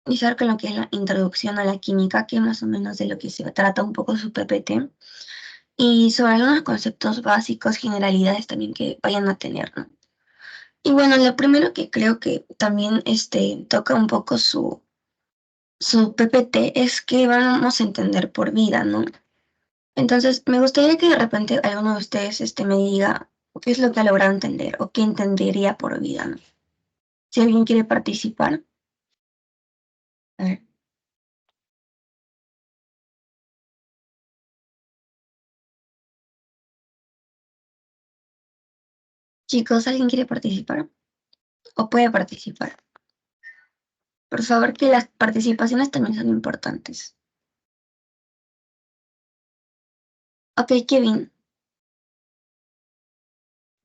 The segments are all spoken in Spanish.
iniciar con lo que es la introducción a la química, que más o menos de lo que se trata un poco su PPT, y sobre algunos conceptos básicos, generalidades también que vayan a tener, ¿no? Y bueno, lo primero que creo que también toca un poco su PPT es que vamos a entender por vida, ¿no? Entonces, me gustaría que de repente alguno de ustedes me diga qué es lo que ha logrado entender o qué entendería por vida, ¿no? Si alguien quiere participar. A ver. Chicos, ¿alguien quiere participar? ¿O puede participar? Por favor, que las participaciones también son importantes. Ok, Kevin.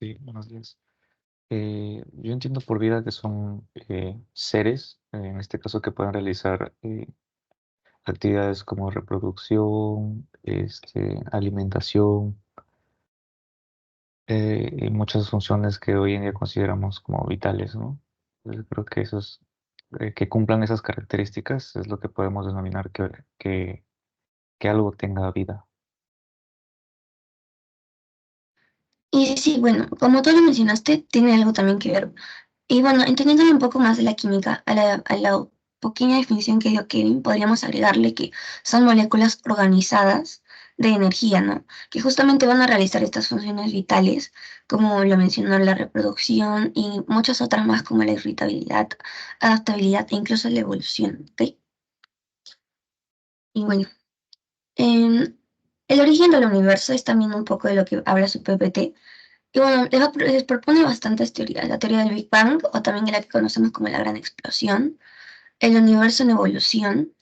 Sí, buenos días. Yo entiendo por vida que son seres, en este caso, que pueden realizar actividades como reproducción, alimentación, y muchas funciones que hoy en día consideramos como vitales, ¿no? Entonces, creo que esos, que cumplan esas características es lo que podemos denominar que algo tenga vida. Y sí, bueno, como tú lo mencionaste, tiene algo también que ver. Y bueno, entendiendo un poco más de la química, a la pequeña definición que dio Kevin, podríamos agregarle que son moléculas organizadas de energía, ¿no? Que justamente van a realizar estas funciones vitales, como lo mencionó la reproducción y muchas otras más como la irritabilidad, adaptabilidad e incluso la evolución, ¿ok? Y bueno, em, el origen del universo es también un poco de lo que habla su PPT. Y bueno, les propone bastantes teorías. La teoría del Big Bang, o también la que conocemos como la gran explosión, el universo en evolución,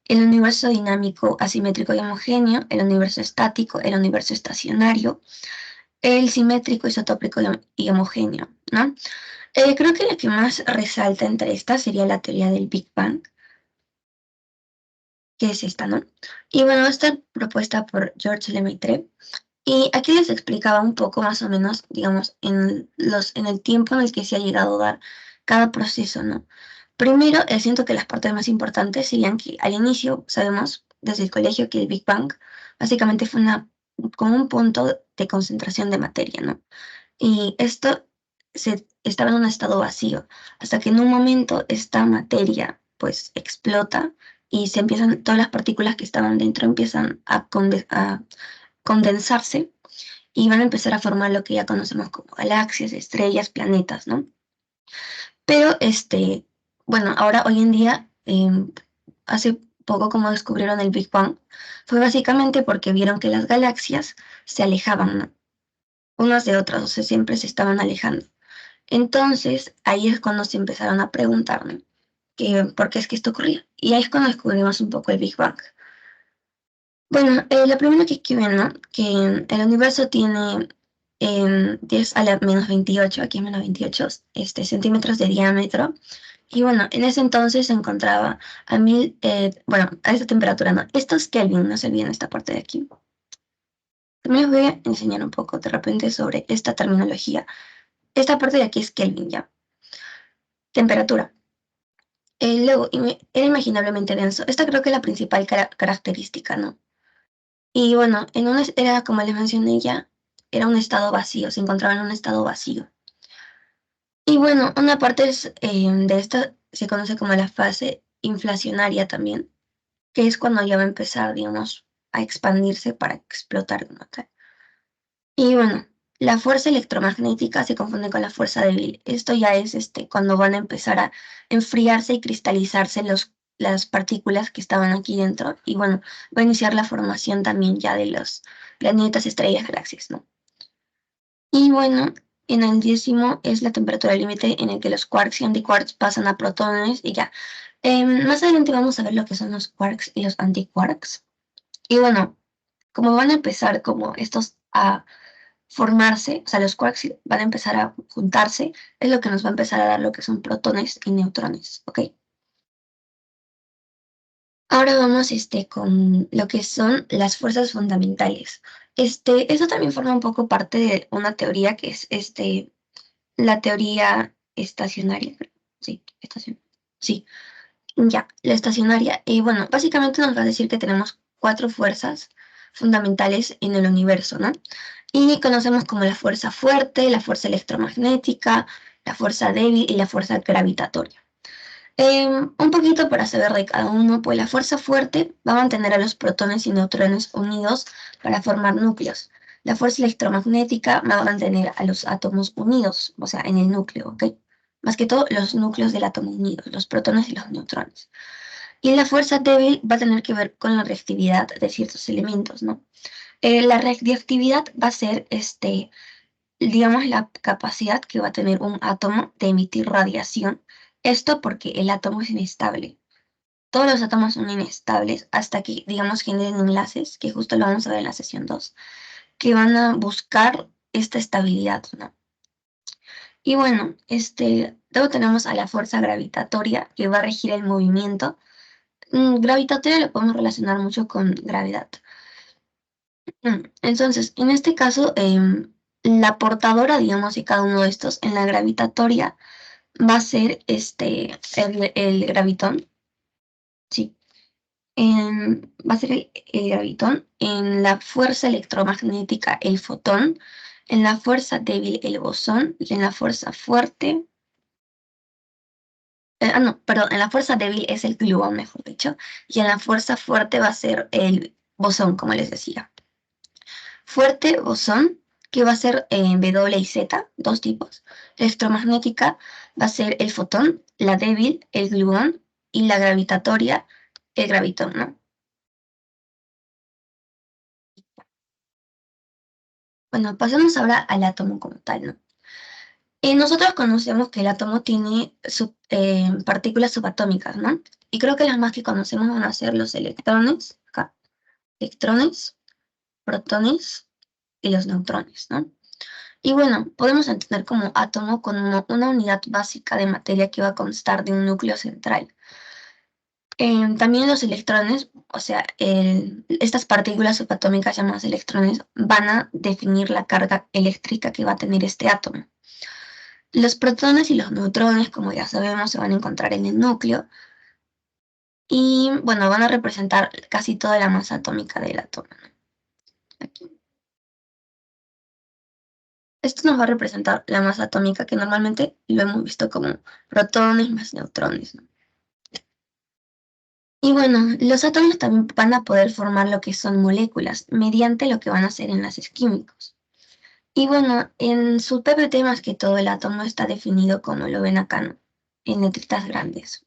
el universo dinámico, asimétrico y homogéneo, el universo estático, el universo estacionario, el simétrico, isotópico y homogéneo, ¿no? Creo que la que más resalta entre estas sería la teoría del Big Bang, que es esta, ¿no? Y bueno, está propuesta por George Lemaitre. Y aquí les explicaba un poco más o menos, digamos, en el tiempo en el que se ha llegado a dar cada proceso, ¿no? Primero, siento que las partes más importantes serían que al inicio, sabemos desde el colegio que el Big Bang básicamente fue como un punto de concentración de materia, ¿no? Y esto estaba en un estado vacío, hasta que en un momento esta materia pues explota y se empiezan, todas las partículas que estaban dentro empiezan a condensarse y van a empezar a formar lo que ya conocemos como galaxias, estrellas, planetas, ¿no? Pero bueno, ahora hoy en día, hace poco como descubrieron el Big Bang, fue básicamente porque vieron que las galaxias se alejaban, ¿no? Unas de otras, o sea, siempre se estaban alejando. Entonces, ahí es cuando se empezaron a preguntar, ¿no? Que, ¿por qué es que esto ocurría? Y ahí es cuando descubrimos un poco el Big Bang. Bueno, lo primero que escriben, ¿no? Que el universo tiene 10 a la menos 28, aquí menos 28, centímetros de diámetro. Y bueno, en ese entonces se encontraba a 1000, bueno, a esta temperatura, ¿no? Esto es Kelvin, no se olviden esta parte de aquí. También les voy a enseñar un poco de repente sobre esta terminología. Esta parte de aquí es Kelvin, ¿ya? Temperatura. Luego, era imaginablemente denso. Esta creo que es la principal característica, ¿no? Y bueno, era como les mencioné ya, era un estado vacío, se encontraba en un estado vacío. Y bueno, una parte de esta se conoce como la fase inflacionaria también, que es cuando ya va a empezar, digamos, a expandirse para explotar como tal. Y bueno, la fuerza electromagnética se confunde con la fuerza débil. Esto ya es cuando van a empezar a enfriarse y cristalizarse las partículas que estaban aquí dentro. Y bueno, va a iniciar la formación también ya de los planetas, estrellas, galaxias, ¿no? Y bueno, en el 10º es la temperatura límite en el que los quarks y antiquarks pasan a protones y ya. Más adelante vamos a ver lo que son los quarks y los antiquarks. Y bueno, como van a empezar como estos a formarse, o sea, los quarks van a empezar a juntarse, es lo que nos va a empezar a dar lo que son protones y neutrones, ¿ok? Ahora vamos con lo que son las fuerzas fundamentales. Eso también forma un poco parte de una teoría que es la teoría estacionaria, creo. Sí, estacionaria. Sí. Ya, la estacionaria. Y bueno, básicamente nos va a decir que tenemos 4 fuerzas fundamentales en el universo, ¿no? Y conocemos como la fuerza fuerte, la fuerza electromagnética, la fuerza débil y la fuerza gravitatoria. Un poquito para saber de cada uno, pues la fuerza fuerte va a mantener a los protones y neutrones unidos para formar núcleos. La fuerza electromagnética va a mantener a los átomos unidos, o sea, en el núcleo, ¿ok? Más que todo los núcleos del átomo unidos, los protones y los neutrones. Y la fuerza débil va a tener que ver con la reactividad de ciertos elementos, ¿no? La reactividad va a ser, digamos, la capacidad que va a tener un átomo de emitir radiación. Esto porque el átomo es inestable. Todos los átomos son inestables hasta que, digamos, generen enlaces, que justo lo vamos a ver en la sesión 2, que van a buscar esta estabilidad, ¿no? Y bueno, luego tenemos a la fuerza gravitatoria, que va a regir el movimiento. Gravitatoria lo podemos relacionar mucho con gravedad. Entonces, en este caso, la portadora, digamos, de cada uno de estos en la gravitatoria va a ser el gravitón, sí. Va a ser el gravitón. En la fuerza electromagnética, el fotón. En la fuerza débil, el bosón. Y en la fuerza fuerte. No, perdón, en la fuerza débil es el gluón, mejor dicho. Y en la fuerza fuerte va a ser el bosón, como les decía. Fuerte, bosón, que va a ser W y Z, dos tipos. Electromagnética va a ser el fotón, la débil, el gluón, y la gravitatoria, el gravitón, ¿no? Bueno, pasemos ahora al átomo como tal, ¿no? Nosotros conocemos que el átomo tiene partículas subatómicas, ¿no? Y creo que las más que conocemos van a ser los electrones, acá, electrones, protones y los neutrones, ¿no? Y bueno, podemos entender como átomo con una unidad básica de materia que va a constar de un núcleo central. También los electrones, o sea, estas partículas subatómicas llamadas electrones, van a definir la carga eléctrica que va a tener este átomo. Los protones y los neutrones, como ya sabemos, se van a encontrar en el núcleo y, bueno, van a representar casi toda la masa atómica del átomo, ¿no? Aquí. Esto nos va a representar la masa atómica que normalmente lo hemos visto como protones más neutrones, ¿no? Y bueno, los átomos también van a poder formar lo que son moléculas mediante lo que van a hacer enlaces químicos. Y bueno, en su PPT más que todo el átomo está definido como lo ven acá, ¿no? En letritas grandes.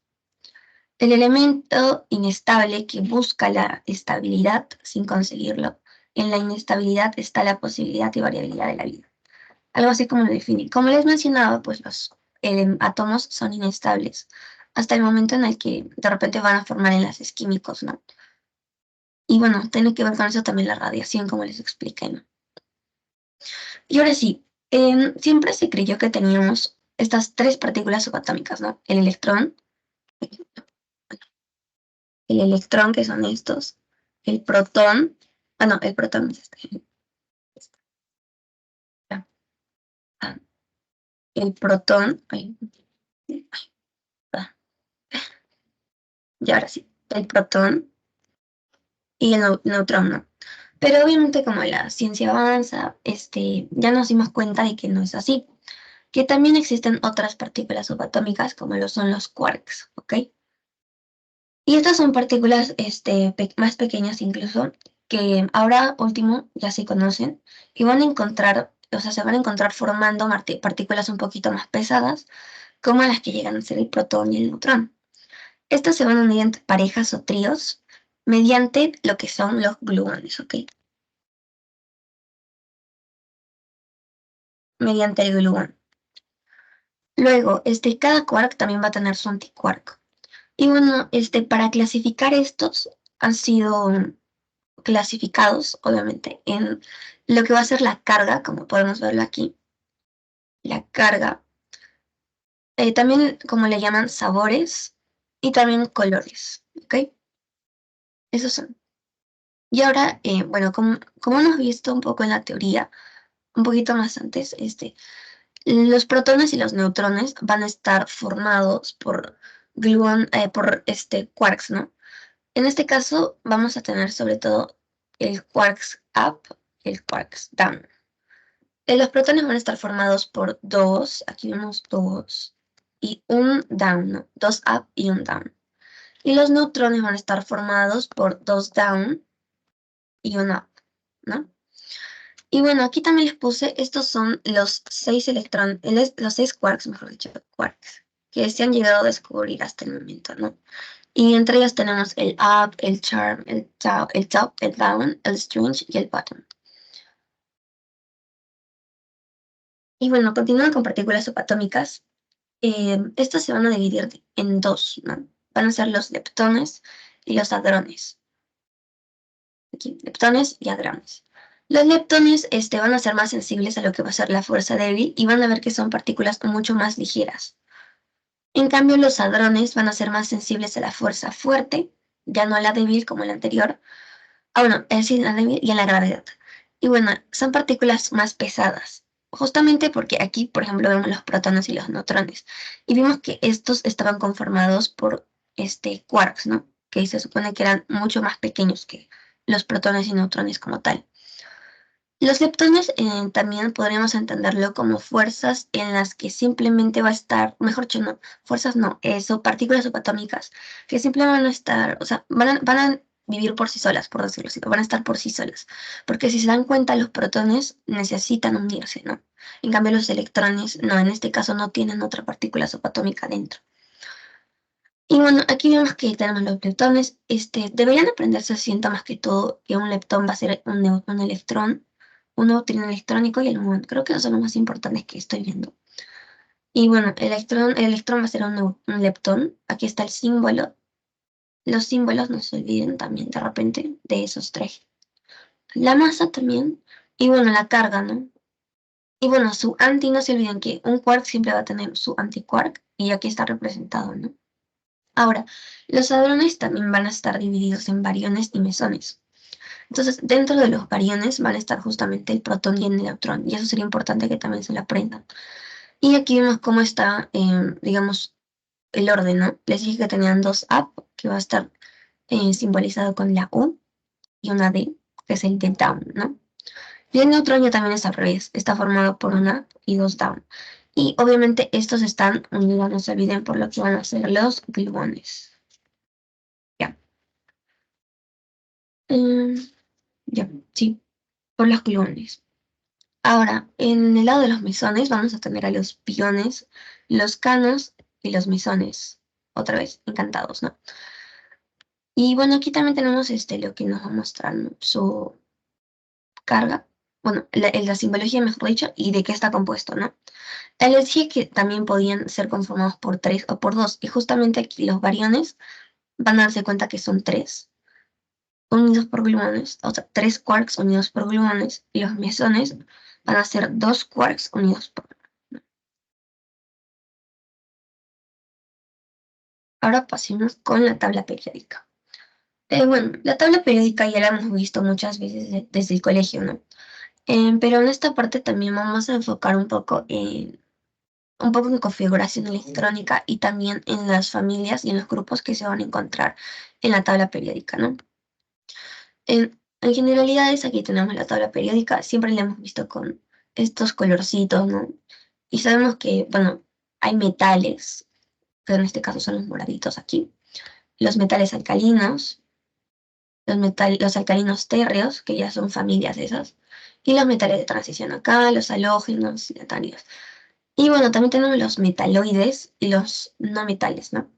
El elemento inestable que busca la estabilidad sin conseguirlo. En la inestabilidad está la posibilidad y variabilidad de la vida. Algo así como lo definí. Como les mencionaba, pues los átomos son inestables hasta el momento en el que de repente van a formar enlaces químicos, ¿no? Y bueno, tiene que ver con eso también la radiación, como les expliqué, ¿no? Y ahora sí, siempre se creyó que teníamos estas tres partículas subatómicas, ¿no? El electrón, que son estos, el protón, no, el protón es ya, ah, el protón, ah, y ahora sí, el protón y el neutrón, ¿no? Pero obviamente como la ciencia avanza, ya nos dimos cuenta de que no es así, que también existen otras partículas subatómicas como lo son los quarks, ¿ok? Y estas son partículas más pequeñas incluso, que ahora último ya se conocen y van a encontrar, o sea, se van a encontrar formando partículas un poquito más pesadas, como las que llegan a ser el protón y el neutrón. Estas se van a unir en parejas o tríos mediante lo que son los gluones, ¿ok? Mediante el gluón. Luego, cada quark también va a tener su antiquark. Y bueno, para clasificar estos han sido clasificados, obviamente, en lo que va a ser la carga, como podemos verlo aquí, la carga, también como le llaman sabores y también colores, ¿ok? Esos son. Y ahora, bueno, como hemos visto un poco en la teoría, un poquito más antes, los protones y los neutrones van a estar formados por gluon, por quarks, ¿no? En este caso vamos a tener sobre todo el quarks up y el quarks down. Los protones van a estar formados por dos, aquí vemos dos, y un down, ¿no? Dos up y un down. Y los neutrones van a estar formados por dos down y un up, ¿no? Y bueno, aquí también les puse, estos son los 6 electrones, los 6 quarks, mejor dicho, quarks, que se han llegado a descubrir hasta el momento, ¿no? Y entre ellos tenemos el up, el charm, el top, el down, el strange y el bottom. Y bueno, continuando con partículas subatómicas, estas se van a dividir en dos, ¿no? Van a ser los leptones y los hadrones. Aquí, leptones y hadrones. Los leptones van a ser más sensibles a lo que va a ser la fuerza débil y van a ver que son partículas mucho más ligeras. En cambio, los hadrones van a ser más sensibles a la fuerza fuerte, ya no a la débil como la anterior. Bueno, es decir, la débil y a la gravedad. Y bueno, son partículas más pesadas. Justamente porque aquí, por ejemplo, vemos los protones y los neutrones. Y vimos que estos estaban conformados por quarks, ¿no? Que se supone que eran mucho más pequeños que los protones y neutrones como tal. Los leptones también podríamos entenderlo como fuerzas en las que simplemente va a estar, mejor dicho, no, fuerzas no, son partículas subatómicas que simplemente van a estar, o sea, van a vivir por sí solas, por decirlo así, van a estar por sí solas. Porque si se dan cuenta, los protones necesitan unirse, ¿no? En cambio, los electrones, no, en este caso no tienen otra partícula subatómica dentro. Y bueno, aquí vemos que tenemos los leptones. Deberían aprenderse, siento más que todo, que un leptón va a ser un electrón, un neutrino electrónico y el muón. Creo que esos son los más importantes que estoy viendo. Y bueno, el electrón va a ser un leptón. Aquí está el símbolo. Los símbolos no se olviden también de repente de esos tres. La masa también. Y bueno, la carga, ¿no? Y bueno, su anti, no se olviden que un quark siempre va a tener su antiquark y aquí está representado, ¿no? Ahora, los hadrones también van a estar divididos en bariones y mesones. Entonces, dentro de los bariones van a estar justamente el protón y el neutrón, y eso sería importante que también se lo aprendan. Y aquí vemos cómo está, digamos, el orden, ¿no? Les dije que tenían dos up, que va a estar simbolizado con la U, y una D, que es el de down, ¿no? Y el neutrón ya también es al revés, está formado por una up y dos down. Y obviamente estos están unidos, no se olviden, por lo que van a ser los gluones. Ya. Mm, ya, sí, por los gluones. Ahora, en el lado de los mesones vamos a tener a los piones, los canos y los mesones. Otra vez, encantados, ¿no? Y bueno, aquí también tenemos lo que nos va a mostrar, ¿no? Su carga, bueno, la simbología, mejor dicho, y de qué está compuesto, ¿no? Les dije que también podían ser conformados por tres o por dos, y justamente aquí los bariones van a darse cuenta que son tres unidos por gluones, o sea, tres quarks unidos por gluones, y los mesones van a ser dos quarks unidos por gluones. Ahora pasemos con la tabla periódica. Bueno, la tabla periódica ya la hemos visto muchas veces desde el colegio, ¿no? Pero en esta parte también vamos a enfocar un poco en configuración electrónica y también en las familias y en los grupos que se van a encontrar en la tabla periódica, ¿no? En generalidades, aquí tenemos la tabla periódica, siempre la hemos visto con estos colorcitos, ¿no? Y sabemos que, bueno, hay metales, que en este caso son los moraditos aquí, los metales alcalinos, los alcalinos térreos, que ya son familias de esas, y los metales de transición acá, los halógenos y lantánidos. Y bueno, también tenemos los metaloides y los no metales, ¿no?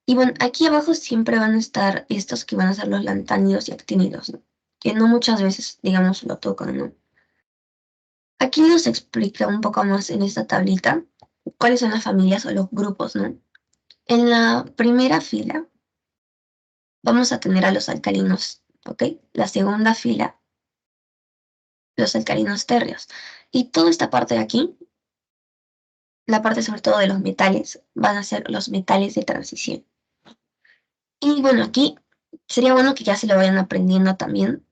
Y bueno, aquí abajo siempre van a estar estos que van a ser los lantánidos y actínidos, ¿no? Que no muchas veces, digamos, lo tocan, ¿no? Aquí nos explica un poco más en esta tablita cuáles son las familias o los grupos, ¿no? En la primera fila vamos a tener a los alcalinos, ¿ok? La segunda fila, los alcalinos térreos. Y toda esta parte de aquí, la parte sobre todo de los metales, van a ser los metales de transición. Y bueno, aquí sería bueno que ya se lo vayan aprendiendo también.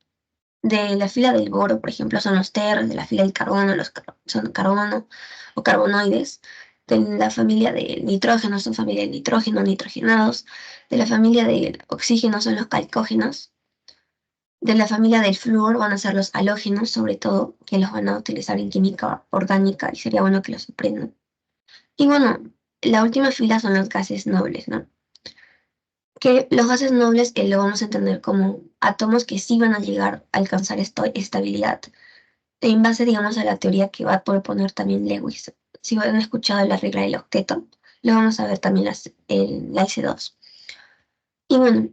De la fila del boro, por ejemplo, son los terros, de la fila del carbono, son carbono o carbonoides. de la familia del nitrógeno son familia de nitrógeno, nitrogenados. De la familia del oxígeno son los calcógenos. De la familia del flúor van a ser los halógenos, sobre todo, que los van a utilizar en química orgánica y sería bueno que los aprendan. Y bueno, la última fila son los gases nobles, ¿no? Que los gases nobles lo vamos a entender como átomos que sí van a llegar a alcanzar estabilidad en base, digamos, a la teoría que va a proponer también Lewis. Si han escuchado la regla del octeto, lo vamos a ver también en la S2. Y bueno,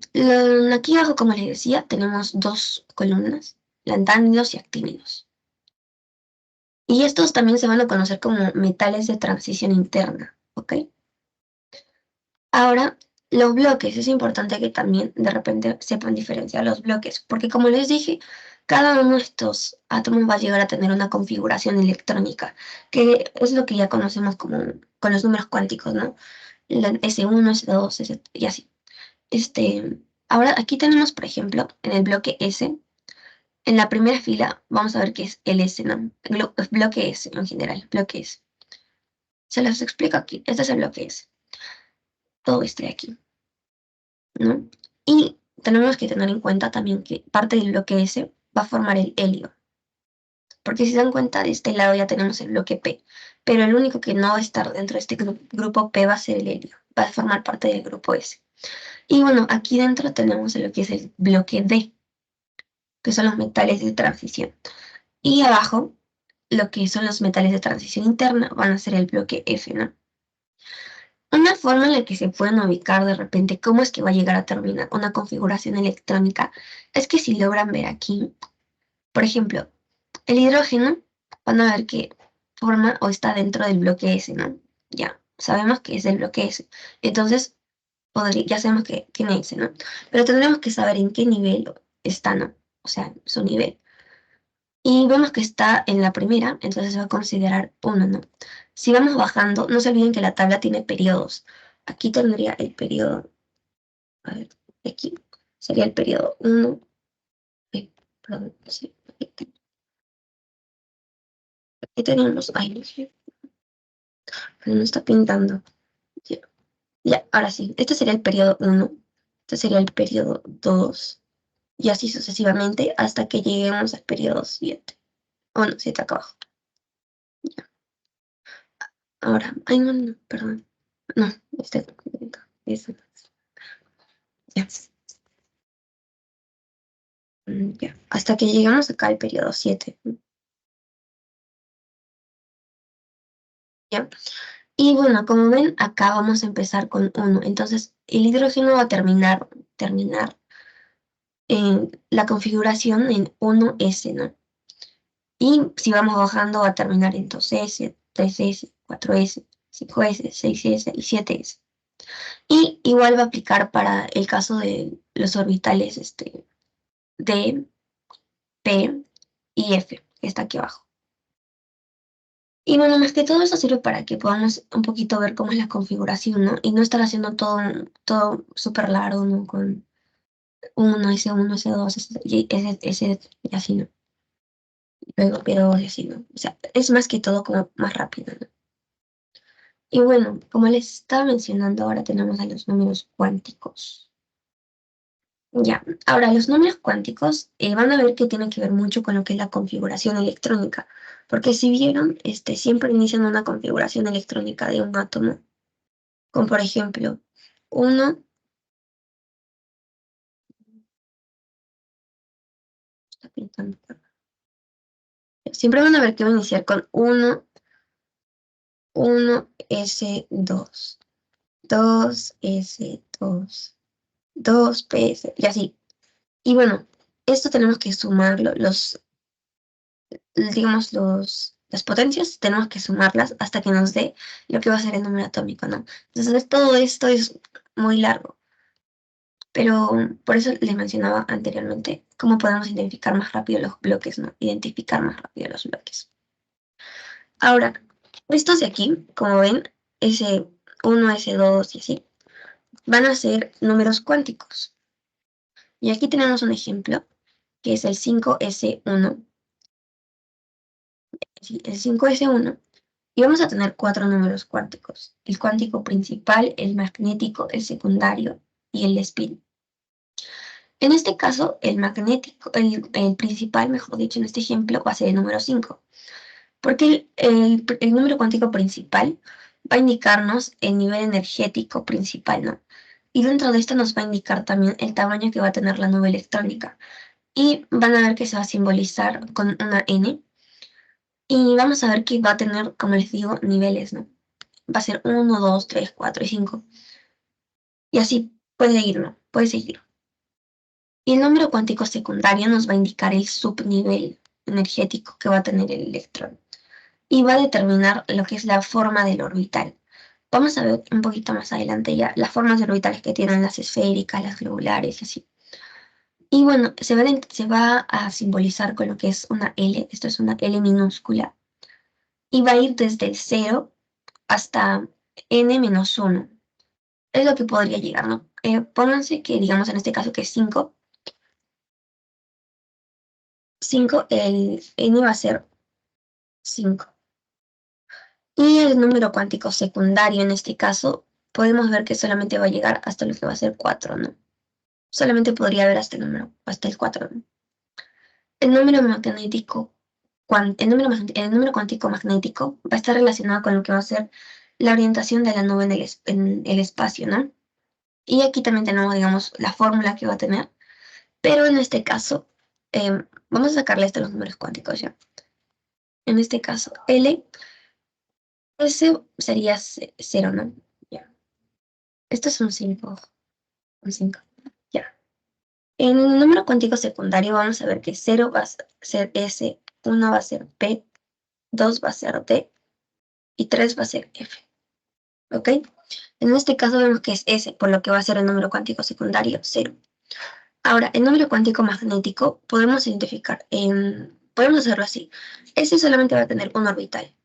aquí abajo, como les decía, tenemos dos columnas, lantánidos y actínidos. Y estos también se van a conocer como metales de transición interna, ¿ok? Ahora, los bloques, es importante que también de repente sepan diferenciar los bloques, porque como les dije, cada uno de estos átomos va a llegar a tener una configuración electrónica, que es lo que ya conocemos como con los números cuánticos, ¿no? S1, S2, y así. Ahora aquí tenemos, por ejemplo, en el bloque S, en la primera fila, vamos a ver qué es el S, ¿no? El bloque S en general, bloque S. Se los explico aquí. Este es el bloque S. Todo este de aquí, ¿no? Y tenemos que tener en cuenta también que parte del bloque S va a formar el helio. Porque si se dan cuenta, de este lado ya tenemos el bloque P. Pero el único que no va a estar dentro de este grupo P va a ser el helio. Va a formar parte del grupo S. Y bueno, aquí dentro tenemos lo que es el bloque D, que son los metales de transición. Y abajo, lo que son los metales de transición interna van a ser el bloque F, ¿no? Una forma en la que se pueden ubicar de repente cómo es que va a llegar a terminar una configuración electrónica es que si logran ver aquí, por ejemplo, el hidrógeno, van a ver que forma o está dentro del bloque S, ¿no? Ya, sabemos que es el bloque S. Entonces, ya sabemos que tiene S, ¿no? Pero tendremos que saber en qué nivel está, ¿no? O sea, su nivel. Y vemos que está en la primera, entonces se va a considerar 1, ¿no? Si vamos bajando, no se olviden que la tabla tiene periodos. Aquí tendría el periodo, a ver, aquí sería el periodo 1, perdón, sí, aquí tenemos, ay, no sé, no está pintando. Ya, ya, ahora sí, este sería el periodo 1, este sería el periodo 2, y así sucesivamente hasta que lleguemos al periodo 7. Oh, no, 7 acá abajo. Ya. Ahora, ay, no, no, perdón. No, este, ya. Ya. Hasta que llegamos acá al periodo 7. ¿Ya? Y bueno, como ven, acá vamos a empezar con 1. Entonces, el hidrógeno va a terminar en la configuración en 1s, ¿no? Y si vamos bajando, va a terminar en 2s, 3s, 4s, 5s, 6s y 7s. Y igual va a aplicar para el caso de los orbitales D, P y F, que está aquí abajo. Y bueno, más que todo eso sirve para que podamos un poquito ver cómo es la configuración, ¿no? Y no estar haciendo todo súper largo, ¿no? Con uno S2, y así, ¿no? Luego P2 y así, ¿no? O sea, es más que todo como más rápido, ¿no? Y bueno, como les estaba mencionando, ahora tenemos a los números cuánticos. Ya, ahora los números cuánticos van a ver que tienen que ver mucho con lo que es la configuración electrónica, porque si vieron, siempre inician una configuración electrónica de un átomo, como por ejemplo, uno, está pintando acá. Siempre van a ver que va a iniciar con 1s2, 2s2, 2ps, y así. Y bueno, esto tenemos que sumarlo, digamos, las potencias, tenemos que sumarlas hasta que nos dé lo que va a ser el número atómico, ¿no? Entonces, todo esto es muy largo, pero por eso les mencionaba anteriormente cómo podemos identificar más rápido los bloques, ¿no? Identificar más rápido los bloques. Ahora, estos de aquí, como ven, S1, S2 y así, van a ser números cuánticos. Y aquí tenemos un ejemplo, que es el 5s1. Sí, el 5s1 Y vamos a tener 4 números cuánticos: el cuántico principal, el magnético, el secundario y el spin. En este caso, el magnético, el principal, mejor dicho, en este ejemplo, va a ser el número 5, porque el número cuántico principal va a indicarnos el nivel energético principal, ¿no? Y dentro de esto nos va a indicar también el tamaño que va a tener la nube electrónica. Y van a ver que se va a simbolizar con una N. Y vamos a ver que va a tener, como les digo, niveles, ¿no? Va a ser 1, 2, 3, 4 y 5. Y así puede ir, ¿no? Puede seguir. Y el número cuántico secundario nos va a indicar el subnivel energético que va a tener el electrón. Y va a determinar lo que es la forma del orbital. Vamos a ver un poquito más adelante ya las formas de orbitales que tienen las esféricas, las globulares y así. Y bueno, se va a simbolizar con lo que es una L. Esto es una L minúscula. Y va a ir desde el 0 hasta n-1. Es lo que podría llegar, ¿no? Pónganse que, digamos, en este caso que es 5. 5, el n va a ser 5. Y el número cuántico secundario, en este caso, podemos ver que solamente va a llegar hasta lo que va a ser 4, ¿no? Solamente podría haber hasta hasta el 4, ¿no? El número magnético, el número cuántico magnético va a estar relacionado con lo que va a ser la orientación de la nube en el espacio, ¿no? Y aquí también tenemos, digamos, la fórmula que va a tener, pero en este caso, vamos a sacarle los números cuánticos ya. En este caso, L, S sería 0, ¿no? Ya. Esto es un 5, un 5. Ya. En el número cuántico secundario vamos a ver que 0 va a ser S, 1 va a ser P, 2 va a ser D y 3 va a ser F. ¿Ok? En este caso vemos que es S, por lo que va a ser el número cuántico secundario 0. Ahora, el número cuántico magnético podemos identificar, podemos hacerlo así. S solamente va a tener un orbital.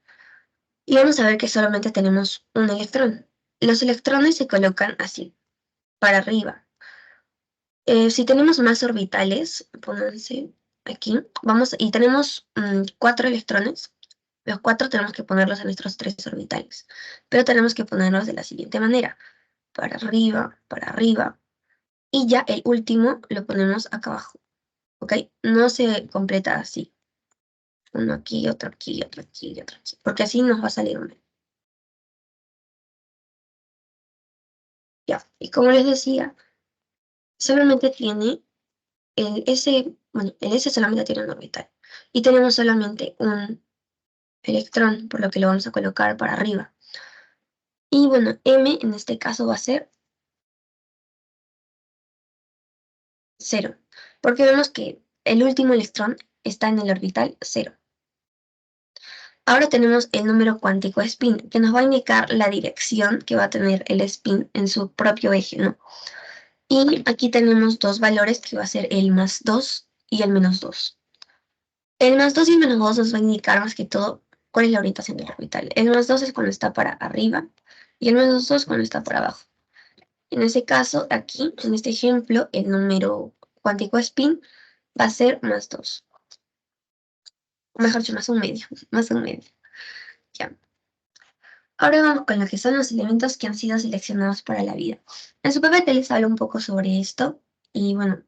Y vamos a ver que solamente tenemos un electrón. Los electrones se colocan así, para arriba. Si tenemos más orbitales, pónganse aquí, y tenemos 4 electrones. Los 4 tenemos que ponerlos en nuestros 3 orbitales, pero tenemos que ponerlos de la siguiente manera: para arriba, y ya el último lo ponemos acá abajo, ¿ok? No se completa así, uno aquí, otro aquí, otro aquí y otro aquí, porque así nos va a salir uno. Ya, y como les decía, solamente tiene el S, bueno, el S solamente tiene un orbital, y tenemos solamente un electrón, por lo que lo vamos a colocar para arriba. Y bueno, M en este caso va a ser 0, porque vemos que el último electrón está en el orbital 0. Ahora tenemos el número cuántico spin, que nos va a indicar la dirección que va a tener el spin en su propio eje, ¿no? Y aquí tenemos dos valores, que va a ser el +2 y el -2. El +2 y el -2 nos va a indicar más que todo cuál es la orientación del orbital. El +2 es cuando está para arriba y el -2 cuando está para abajo. En ese caso, aquí, en este ejemplo, el número cuántico spin va a ser +2. O mejor dicho, +1/2. +1/2. Ya. Ahora vamos con lo que son los elementos que han sido seleccionados para la vida. En su PPT les hablo un poco sobre esto. Y bueno,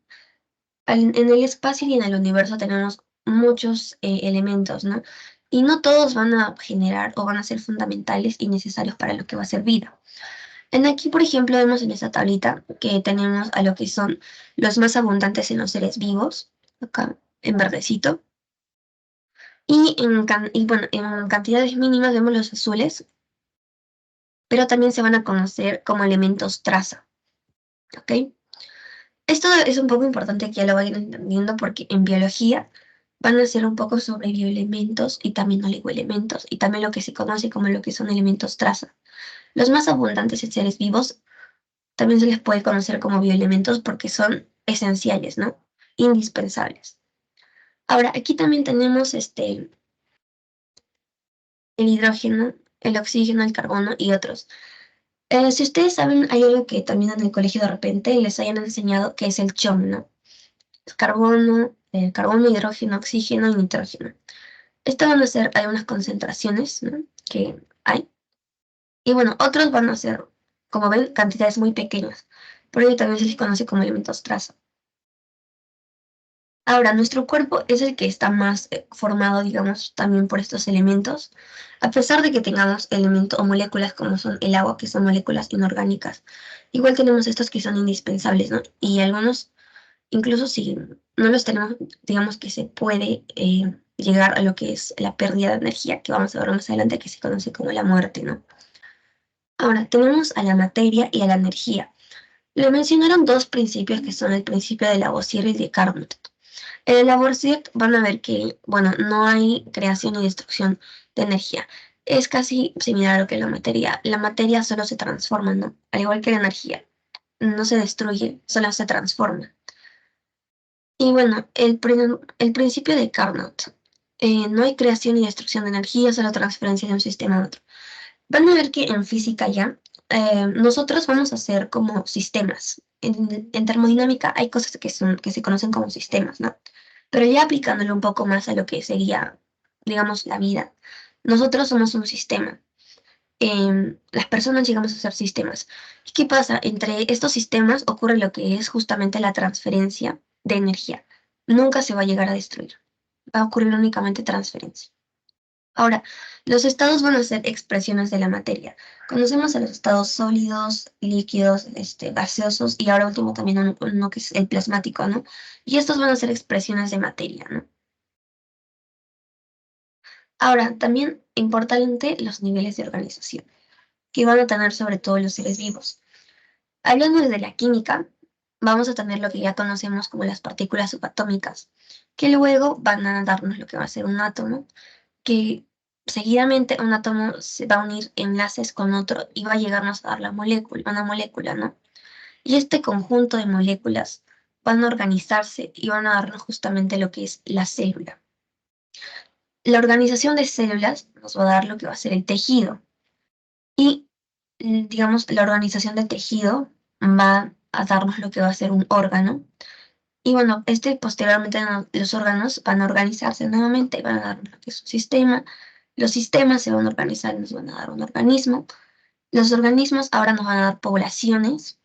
en el espacio y en el universo tenemos muchos elementos, ¿no? Y no todos van a generar o van a ser fundamentales y necesarios para lo que va a ser vida. En aquí, por ejemplo, vemos en esta tablita que tenemos a lo que son los más abundantes en los seres vivos, acá en verdecito. Y bueno, en cantidades mínimas vemos los azules, pero también se van a conocer como elementos traza, ¿ok? Esto es un poco importante que ya lo vayan entendiendo, porque en biología van a ser un poco sobre bioelementos y también oligoelementos y también lo que se conoce como lo que son elementos traza. Los más abundantes en seres vivos también se les puede conocer como bioelementos porque son esenciales, ¿no? Indispensables. Ahora, aquí también tenemos el hidrógeno, el oxígeno, el carbono y otros. Si ustedes saben, hay algo que también en el colegio de repente les hayan enseñado, que es el CHOM, ¿no? Carbono, hidrógeno, oxígeno y nitrógeno. Esto van a ser algunas concentraciones, ¿no? que hay. Y bueno, otros van a ser, como ven, cantidades muy pequeñas. Por ello también se les conoce como elementos traza. Ahora, nuestro cuerpo es el que está más formado, digamos, también por estos elementos, a pesar de que tengamos elementos o moléculas como son el agua, que son moléculas inorgánicas. Igual tenemos estos que son indispensables, ¿no? Y algunos, incluso si no los tenemos, digamos que se puede llegar a lo que es la pérdida de energía, que vamos a ver más adelante, que se conoce como la muerte, ¿no? Ahora, tenemos a la materia y a la energía. Le mencionaron dos principios que son el principio de Lavoisier y de Carnot. En el Lavoisier van a ver que, bueno, no hay creación ni destrucción de energía. Es casi similar a lo que es la materia. La materia solo se transforma, ¿no? Al igual que la energía. No se destruye, solo se transforma. Y bueno, el principio de Carnot. No hay creación ni destrucción de energía, solo transferencia de un sistema a otro. Van a ver que en física ya, nosotros vamos a hacer como sistemas. En termodinámica hay cosas que se conocen como sistemas, ¿no? Pero ya aplicándolo un poco más a lo que sería, digamos, la vida. Nosotros somos un sistema. Las personas llegamos a ser sistemas. ¿Y qué pasa? Entre estos sistemas ocurre lo que es justamente la transferencia de energía. Nunca se va a llegar a destruir. Va a ocurrir únicamente transferencia. Ahora, los estados van a ser expresiones de la materia. Conocemos a los estados sólidos, líquidos, gaseosos y ahora último también uno que es el plasmático, ¿no? Y estos van a ser expresiones de materia, ¿no? Ahora, también importante los niveles de organización que van a tener sobre todo los seres vivos. Hablando desde la química, vamos a tener lo que ya conocemos como las partículas subatómicas, que luego van a darnos lo que va a ser un átomo que seguidamente un átomo se va a unir enlaces con otro y va a llegarnos a dar la molécula, una molécula, ¿no? Y este conjunto de moléculas van a organizarse y van a darnos justamente lo que es la célula. La organización de células nos va a dar lo que va a ser el tejido. Y, digamos, la organización del tejido va a darnos lo que va a ser un órgano. Y bueno, posteriormente los órganos van a organizarse nuevamente y van a dar lo que es un sistema. Los sistemas se van a organizar y nos van a dar un organismo. Los organismos ahora nos van a dar poblaciones,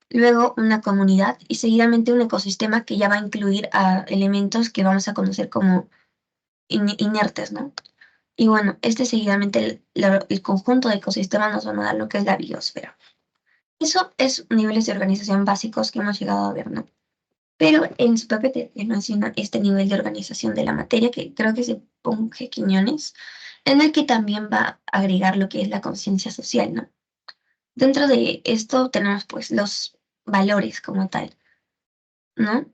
luego una comunidad y seguidamente un ecosistema que ya va a incluir a elementos que vamos a conocer como inertes, ¿no? Y bueno, seguidamente el conjunto de ecosistemas nos van a dar lo que es la biosfera. Eso es niveles de organización básicos que hemos llegado a ver, ¿no? Pero en su PPT les menciona este nivel de organización de la materia, que creo que es de Ponge Quiñones, en el que también va a agregar lo que es la conciencia social, ¿no? Dentro de esto tenemos pues los valores como tal, ¿no?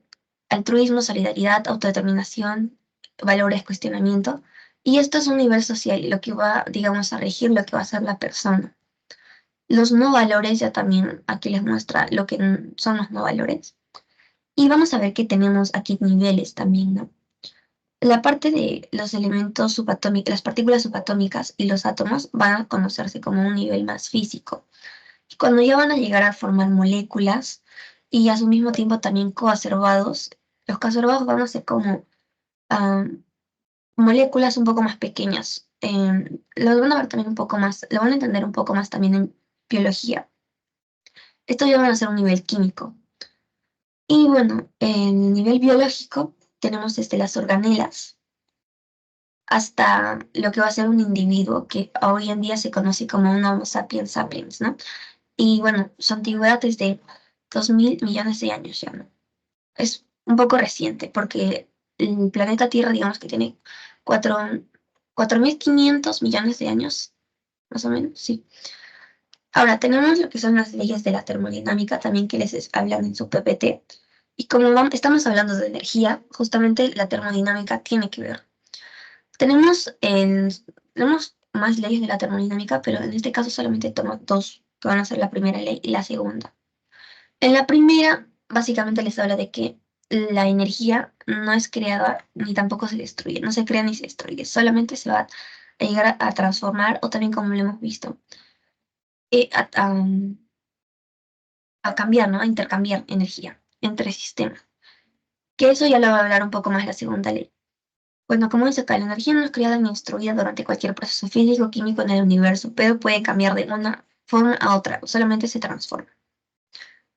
Altruismo, solidaridad, autodeterminación, valores, cuestionamiento. Y esto es un nivel social, lo que va, digamos, a regir lo que va a ser la persona. Los no valores ya también aquí les muestra lo que son los no valores. Y vamos a ver que tenemos aquí niveles también, ¿no? La parte de los elementos subatómicos, las partículas subatómicas y los átomos van a conocerse como un nivel más físico. Y cuando ya van a llegar a formar moléculas y a su mismo tiempo también coacervados, los coacervados van a ser como moléculas un poco más pequeñas. Lo van a ver también un poco más, lo van a entender un poco más también en biología. Esto ya van a ser un nivel químico. Y bueno, en el nivel biológico tenemos desde las organelas hasta lo que va a ser un individuo que hoy en día se conoce como un Homo sapiens sapiens, ¿no? Y bueno, su antigüedad es de 2.000 millones de años ya, ¿no? Es un poco reciente porque el planeta Tierra, digamos que tiene 4, 4.500 millones de años, más o menos, sí. Ahora, tenemos lo que son las leyes de la termodinámica también que hablan en su PPT. Y como estamos hablando de energía, justamente la termodinámica tiene que ver. Tenemos más leyes de la termodinámica, pero en este caso solamente tomo dos, que van a ser la primera ley y la segunda. En la primera, básicamente les habla de que la energía no es creada ni tampoco se destruye, no se crea ni se destruye, solamente se va a llegar a transformar o también como lo hemos visto, eh, a, a- a cambiar, ¿no? A intercambiar energía entre sistemas. Que eso ya lo va a hablar un poco más la segunda ley. Bueno, como dice acá, la energía no es creada ni destruida durante cualquier proceso físico o químico en el universo, pero puede cambiar de una forma a otra, solamente se transforma.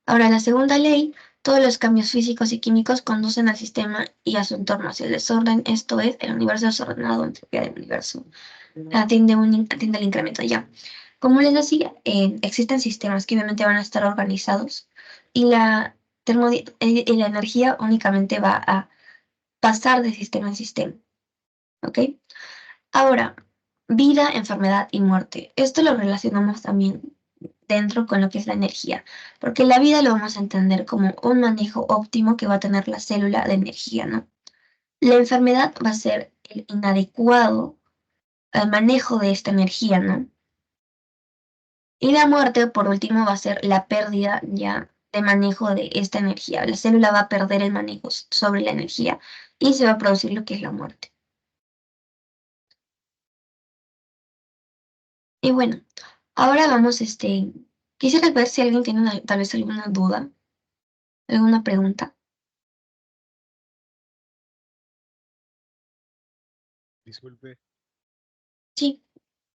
Ahora, la segunda ley, todos los cambios físicos y químicos conducen al sistema y a su entorno hacia el desorden, esto es, el universo desordenado, entropía del universo, atiende al incremento ya. Como les decía, existen sistemas que obviamente van a estar organizados y y la energía únicamente va a pasar de sistema en sistema, ¿ok? Ahora, vida, enfermedad y muerte. Esto lo relacionamos también dentro con lo que es la energía, porque la vida lo vamos a entender como un manejo óptimo que va a tener la célula de energía, ¿no? La enfermedad va a ser el inadecuado manejo de esta energía, ¿no? Y la muerte, por último, va a ser la pérdida ya de manejo de esta energía. La célula va a perder el manejo sobre la energía y se va a producir lo que es la muerte. Y bueno, ahora vamos, quisiera ver si alguien tiene tal vez alguna duda, alguna pregunta. Disculpe, Sí.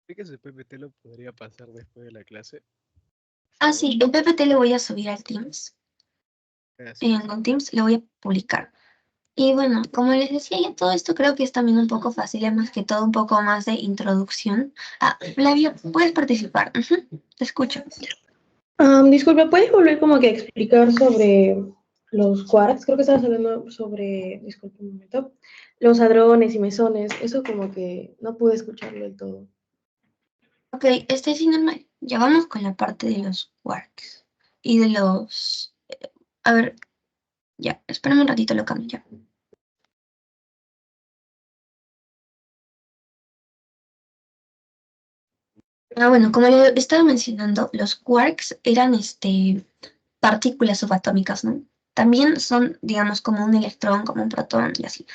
¿cree que su PPT lo podría pasar después de la clase? Por Ah, favor. sí, el PPT lo voy a subir al Teams. Gracias. En Teams lo voy a publicar. Y bueno, como les decía, ya todo esto creo que es también un poco fácil, es más que todo un poco más de introducción. Ah, Flavia, puedes participar. Ujú, te escucho. Disculpa, ¿puedes volver como que a explicar sobre los quarks? Creo que estabas hablando sobre, disculpa un momento, los hadrones y mesones. Eso como que no pude escucharlo del todo. Ok, este es normal. Ya vamos con la parte de los quarks y de los... A ver, ya, espérame un ratito, lo cambio ya. Ah, bueno, como le estaba mencionando, los quarks eran partículas subatómicas, ¿no? También son, digamos, como un electrón, como un protón y así.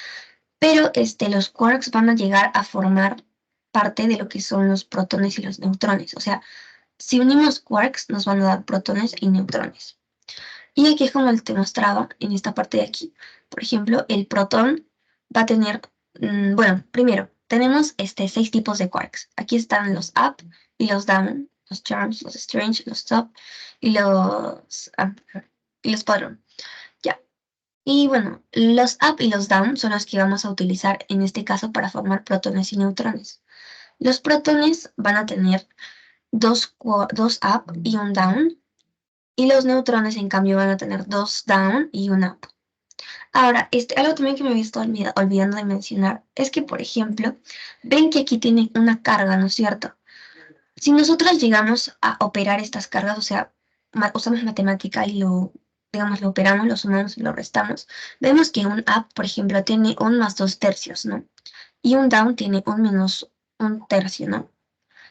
Pero los quarks van a llegar a formar parte de lo que son los protones y los neutrones. O sea, si unimos quarks, nos van a dar protones y neutrones. Y aquí es como te mostraba en esta parte de aquí. Por ejemplo, el protón va a tener, bueno, primero, tenemos 6 tipos de quarks. Aquí están los up y los down, los charms, los strange, los top y los padrón. Ya. Y bueno, los up y los down son los que vamos a utilizar en este caso para formar protones y neutrones. Los protones van a tener dos up y un down, y los neutrones, en cambio, van a tener dos down y un up. Ahora, algo también que me había estado olvidando de mencionar es que, por ejemplo, ven que aquí tienen una carga, ¿no es cierto? Si nosotros llegamos a operar estas cargas, o sea, usamos matemática y digamos, lo operamos, lo sumamos y lo restamos, vemos que un up, por ejemplo, tiene un más 2 tercios, ¿no? Y un down tiene un menos 1 tercio, ¿no?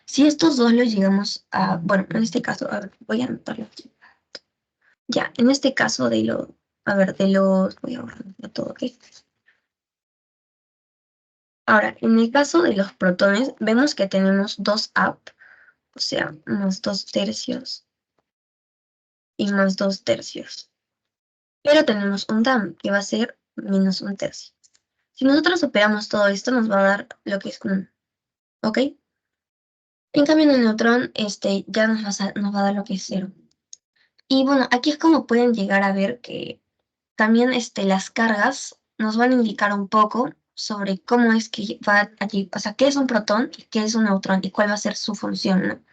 Si estos dos los llegamos a, bueno, en este caso, a ver, voy a anotarlo aquí. Ya, en este caso a ver, voy a borrarlo todo, ¿ok? Ahora, en el caso de los protones, vemos que tenemos dos up, o sea, más 2 tercios y más 2 tercios. Pero tenemos un down, que va a ser menos 1 tercio. Si nosotros operamos todo esto, nos va a dar lo que es común, ¿ok? En cambio, en el neutrón, ya nos va a dar lo que es cero. Y bueno, aquí es como pueden llegar a ver que también las cargas nos van a indicar un poco sobre cómo es que va allí, o sea, qué es un protón y qué es un neutrón y cuál va a ser su función, ¿no?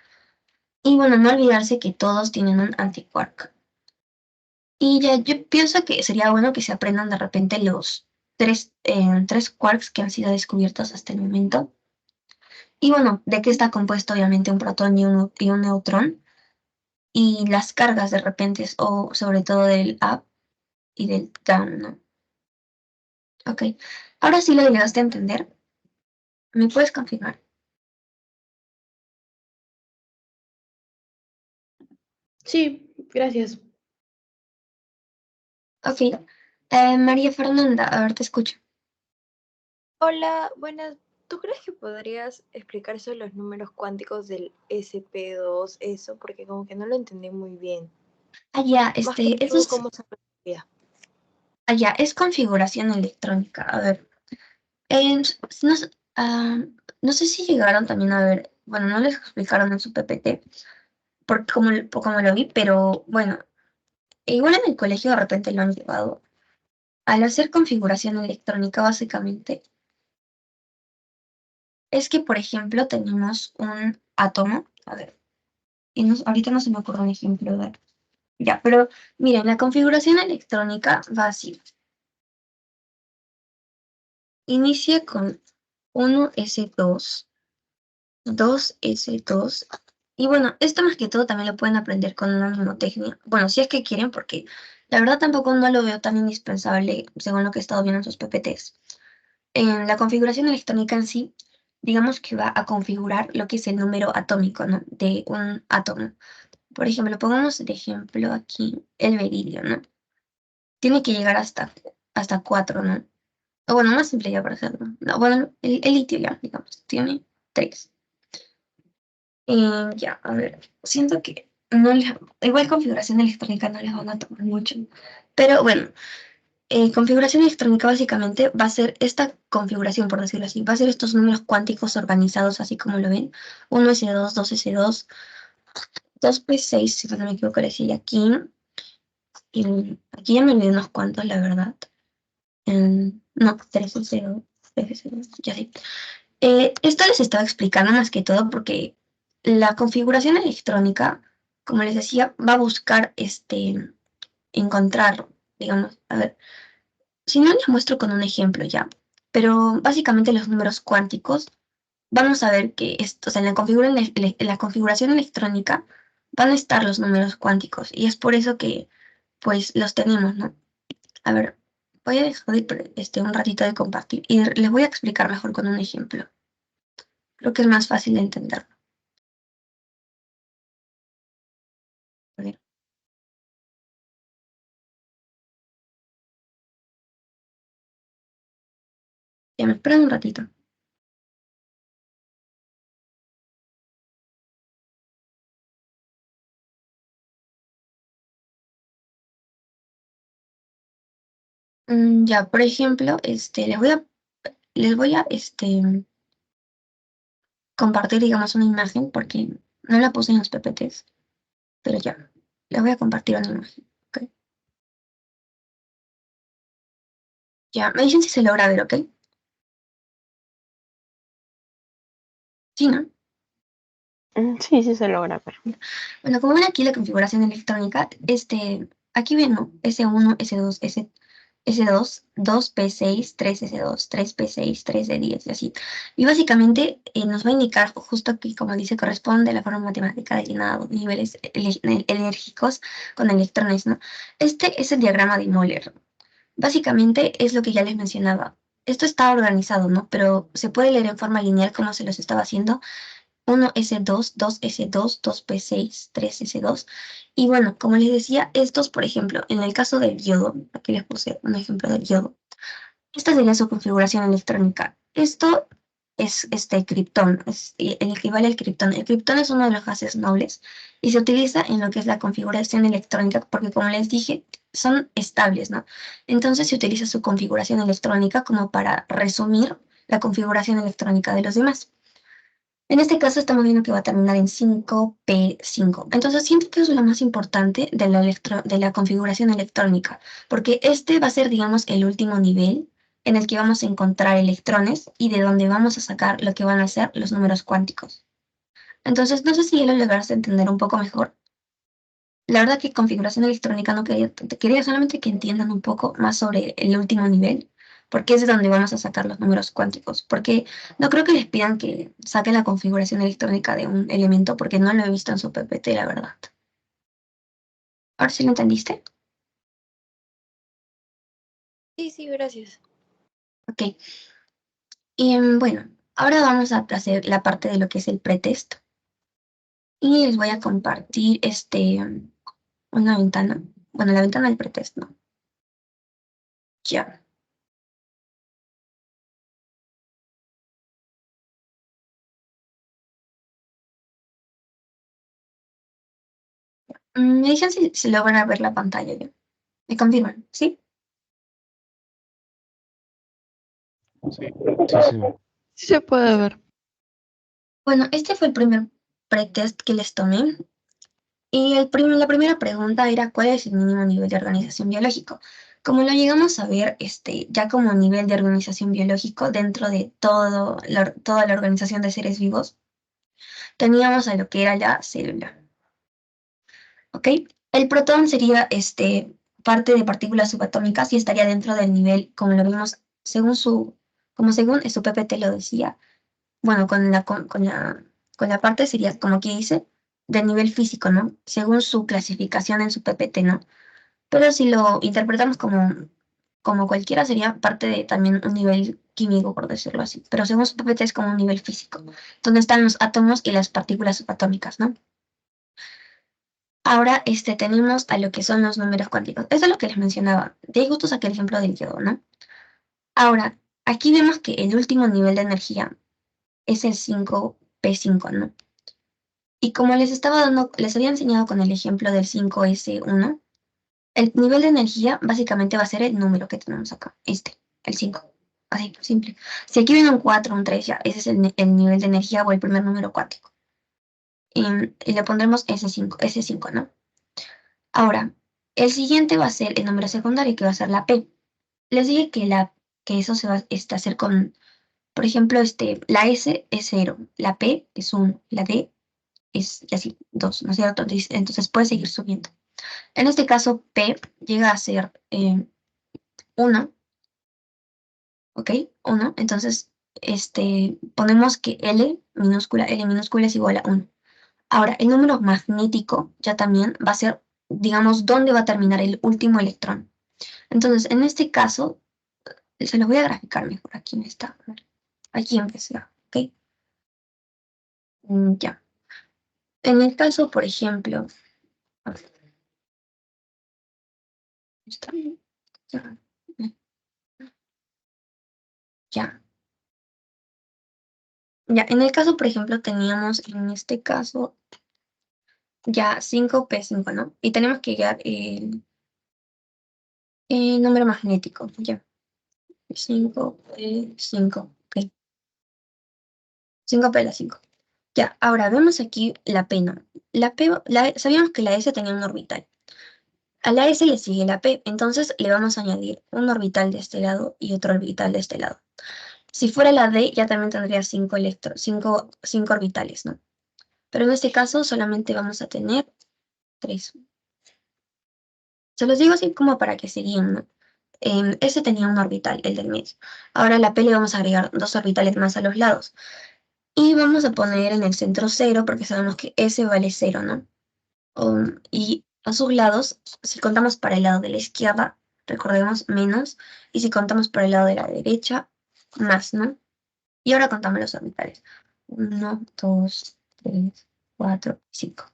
Y bueno, no olvidarse que todos tienen un antiquark. Y ya yo pienso que sería bueno que se aprendan de repente los tres quarks que han sido descubiertos hasta el momento. Y bueno, de qué está compuesto obviamente un protón y un neutrón. Y las cargas de repente, o sobre todo del up y del down, ¿no? Ok. Ahora sí lo llegaste a entender. ¿Me puedes confirmar? Sí, gracias. Ok. María Fernanda, a ver, te escucho. Hola, buenas. ¿Tú crees que podrías explicar eso de los números cuánticos del SP2, eso? Porque como que no lo entendí muy bien. Ah, ya, Más que eso todo, es, cómo se refería. ya, es configuración electrónica. A ver, No, no sé si llegaron también a ver, bueno, no les explicaron en su PPT, porque como lo vi, pero bueno, igual en el colegio de repente lo han llevado. Al hacer configuración electrónica, básicamente, es que, por ejemplo, tenemos un átomo, a ver, ahorita no se me ocurre un ejemplo de... Ya, pero miren, la configuración electrónica va así. Inicia con 1s2, 2s2. Y bueno, esto más que todo también lo pueden aprender con una mnemotecnia. Bueno, si es que quieren, porque la verdad tampoco no lo veo tan indispensable según lo que he estado viendo en sus PPTs. En la configuración electrónica en sí, digamos que va a configurar lo que es el número atómico, ¿no? De un átomo. Por ejemplo, pongamos de ejemplo aquí el beridio, ¿no? Tiene que llegar hasta 4, ¿no? O bueno, más simple ya para hacerlo. No, bueno, el litio ya, digamos, tiene 3. Ya, a ver, siento que no igual configuración electrónica no les van a tomar mucho. Pero bueno, configuración electrónica básicamente va a ser esta configuración, por decirlo así. Va a ser estos números cuánticos organizados así como lo ven. 1s2, 2s2, 2p6, si no me equivoco, le decía aquí. Y aquí ya me olvidé unos cuantos, la verdad. No, 3s2, 3s2, ya sí. Esto les estaba explicando más que todo porque la configuración electrónica, como les decía, va a buscar encontrar, digamos, a ver, si no les muestro con un ejemplo ya, pero básicamente los números cuánticos, vamos a ver que esto, o sea, en la configuración electrónica van a estar los números cuánticos y es por eso que pues los tenemos, ¿no? A ver, voy a dejar un ratito de compartir y les voy a explicar mejor con un ejemplo. Creo que es más fácil de entenderlo. A ver, ya me esperan un ratito. Ya, por ejemplo, les voy a compartir, digamos, una imagen porque no la puse en los PPTs, pero ya, les voy a compartir una imagen, ¿ok? Ya, me dicen si se logra ver, ¿ok? Sí, ¿no? Sí, sí se logra ver. Bueno, como ven aquí la configuración electrónica, aquí ven, ¿no? S1, S2, S2, 2P6, 3S2, 3P6, 3D10 y así. Y básicamente nos va a indicar justo que, como dice, corresponde a la forma matemática de llenado niveles enérgicos con electrones, ¿no? Este es el diagrama de Moller. Básicamente es lo que ya les mencionaba. Esto está organizado, ¿no? Pero se puede leer en forma lineal como se los estaba haciendo 1S2, 2S2, 2P6, 3S2. Y bueno, como les decía, estos, por ejemplo, en el caso del yodo, aquí les puse un ejemplo del yodo, esta sería su configuración electrónica. Esto es criptón, es el equivale al criptón. El criptón es uno de los gases nobles y se utiliza en lo que es la configuración electrónica porque, como les dije, son estables, ¿no? Entonces se utiliza su configuración electrónica como para resumir la configuración electrónica de los demás. En este caso estamos viendo que va a terminar en 5P5. Entonces siento que eso es lo más importante de la configuración electrónica, porque este va a ser, digamos, el último nivel en el que vamos a encontrar electrones y de donde vamos a sacar lo que van a ser los números cuánticos. Entonces, no sé si ya lo lograste entender un poco mejor. La verdad que configuración electrónica no quería solamente que entiendan un poco más sobre el último nivel, porque es de donde vamos a sacar los números cuánticos. Porque no creo que les pidan que saquen la configuración electrónica de un elemento, porque no lo he visto en su PPT, la verdad. ¿Ahora sí lo entendiste? Sí, sí, gracias. Ok. Y bueno, ahora vamos a hacer la parte de lo que es el pretest. Y les voy a compartir una ventana. Bueno, la ventana del pretest, ¿no? Ya. Me dicen si se logra ver la pantalla ya. Me confirman, ¿sí? Sí. Sí, sí. Sí se puede ver. Bueno, este fue el primer pretest que les tomé. Y la primera pregunta era ¿cuál es el mínimo nivel de organización biológico? Como lo llegamos a ver, ya como nivel de organización biológico dentro de toda la organización de seres vivos, teníamos a lo que era la célula. ¿Ok? El protón sería parte de partículas subatómicas y estaría dentro del nivel, como lo vimos, según su PPT lo decía. Bueno, con la parte sería, como aquí dice, del nivel físico, ¿no? Según su clasificación en su PPT, ¿no? Pero si lo interpretamos como cualquiera, sería parte de también un nivel químico, por decirlo así. Pero según su PPT es como un nivel físico, donde están los átomos y las partículas subatómicas, ¿no? Ahora tenemos a lo que son los números cuánticos. Eso es lo que les mencionaba. De ahí justo saqué el ejemplo del yodo, ¿no? Ahora, aquí vemos que el último nivel de energía es el 5p5, ¿no? Y como les había enseñado con el ejemplo del 5s1, el nivel de energía básicamente va a ser el número que tenemos acá, el 5. Así, simple. Si aquí viene un 4, un 3, ya, ese es el nivel de energía o el primer número cuántico. Y le pondremos S5, ¿no? Ahora, el siguiente va a ser el número secundario, que va a ser la P. Les dije que eso se va a hacer con, por ejemplo, la S es 0, la P es 1, la D es y así, 2, ¿no es cierto? Entonces puede seguir subiendo. En este caso, P llega a ser 1, ¿ok? 1. Entonces, ponemos que L minúscula es igual a 1. Ahora, el número magnético ya también va a ser, digamos, dónde va a terminar el último electrón. Entonces, en este caso, se los voy a graficar mejor. Aquí me está. Aquí empecé, ¿ok? Ya. En el caso, por ejemplo, a ver, está bien. Ya. Ya. Ya, en el caso, por ejemplo, teníamos en este caso ya 5p5, ¿no? Y tenemos que llegar el número magnético, ya. 5p5, ok. 5p la 5. Ya, ahora vemos aquí la P, ¿no? Sabíamos que la S tenía un orbital. A la S le sigue la P, entonces le vamos a añadir un orbital de este lado y otro orbital de este lado. Si fuera la D, ya también tendría 5 orbitales, ¿no? Pero en este caso solamente vamos a tener 3. Se los digo así como para que se guíen, ¿no? Ese tenía un orbital, el del medio. Ahora a la P le vamos a agregar 2 orbitales más a los lados. Y vamos a poner en el centro 0, porque sabemos que S vale 0, ¿no? Y a sus lados, si contamos para el lado de la izquierda, recordemos menos, y si contamos para el lado de la derecha, más, ¿no? Y ahora contamos los orbitales. 1, 2, 3, 4, 5.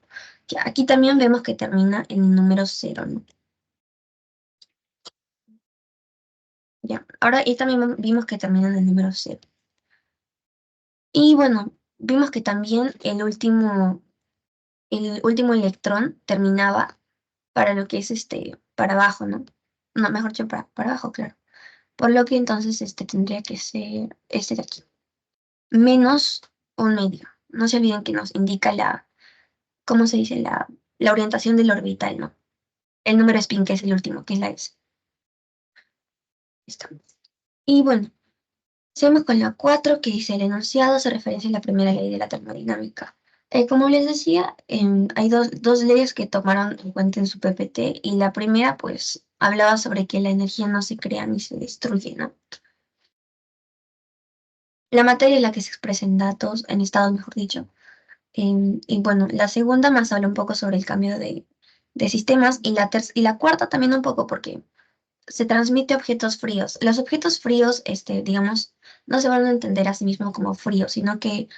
Ya, aquí también vemos que termina en el número 0, ¿no? Ya, ahora y también vimos que termina en el número 0. Y bueno, vimos que también el último electrón terminaba para lo que es para abajo, ¿no? No, mejor dicho, para abajo, claro. Por lo que entonces tendría que ser este de aquí. Menos un medio. No se olviden que nos indica ¿cómo se dice? La orientación del orbital, ¿no? El número spin, que es el último, que es la S. Listo. Y bueno, seguimos con la 4, que dice el enunciado se referencia a la primera ley de la termodinámica. Como les decía, hay dos leyes que tomaron en cuenta en su PPT, y la primera, pues, hablaba sobre que la energía no se crea ni se destruye, ¿no? La materia es la que se expresa en datos, en estados, mejor dicho. Y bueno, la segunda más habla un poco sobre el cambio de sistemas, y la cuarta también un poco porque se transmite objetos fríos. Los objetos fríos, digamos, no se van a entender a sí mismos como fríos, sino que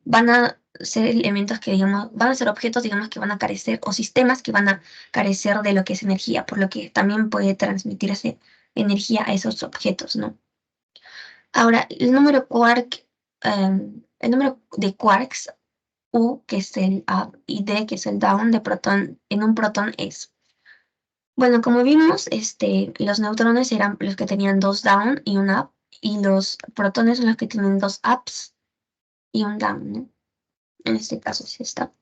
van a ser elementos que, digamos, van a ser objetos, digamos, que van a carecer, o sistemas que van a carecer de lo que es energía, por lo que también puede transmitirse energía a esos objetos, ¿no? Ahora, el número de quarks, U, que es el up, y D, que es el down de protón, en un protón es. Bueno, como vimos, los neutrones eran los que tenían 2 down y un up, y los protones son los que tienen 2 ups y un down, ¿no? En este caso es esta.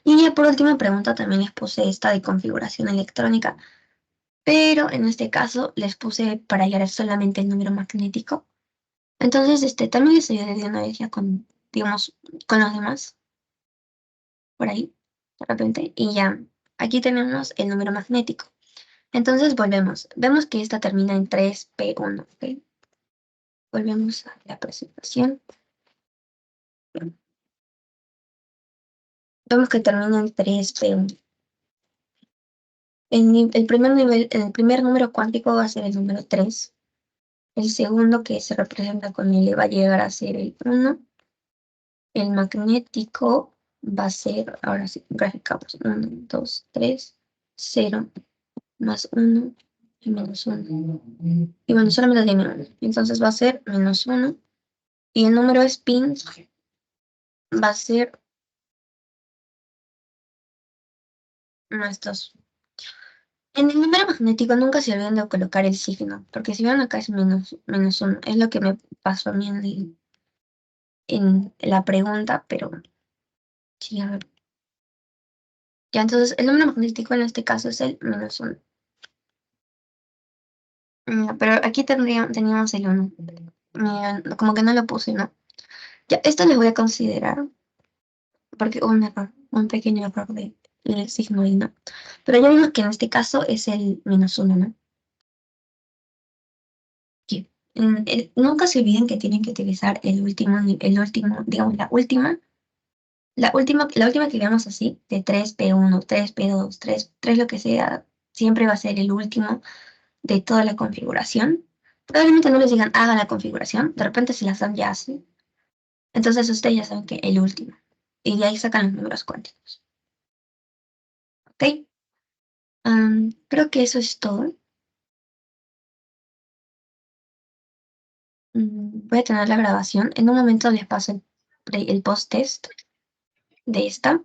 Y ya por última pregunta también les puse esta de configuración electrónica, pero en este caso les puse para hallar solamente el número magnético. Entonces, también les ayudé de una vez ya con, digamos, con los demás, por ahí, de repente, y ya, aquí tenemos el número magnético. Entonces volvemos, vemos que esta termina en 3p1, ¿ok? Volvemos a la presentación. Vemos que termina en 3p1. El primer número cuántico va a ser el número 3. El segundo, que se representa con L, va a llegar a ser el 1. El magnético va a ser, ahora sí, graficamos, 1, 2, 3, 0, más 1 y menos 1. Y bueno, solamente tiene 1. Entonces va a ser menos 1. Y el número spin va a ser nuestros. En el número magnético nunca se olviden de colocar el signo, porque si ven acá es menos 1. Es lo que me pasó a mí en la pregunta, pero sí, a ver. Ya, entonces el número magnético en este caso es el menos 1. Pero aquí teníamos el 1. Como que no lo puse, ¿no? Ya, esto les voy a considerar, porque hubo un error, un pequeño error del signo y no. Pero ya vimos que en este caso es el menos 1, ¿no? Sí. Nunca se olviden que tienen que utilizar el último, digamos, la última que veamos así, de 3p1, 3p2, 3 lo que sea, siempre va a ser el último de toda la configuración. Probablemente no les digan hagan la configuración, de repente si las dan ya así. Entonces ustedes ya saben que el último. Y de ahí sacan los números cuánticos. ¿Ok? Creo que eso es todo. Voy a tener la grabación. En un momento les paso el post-test de esta.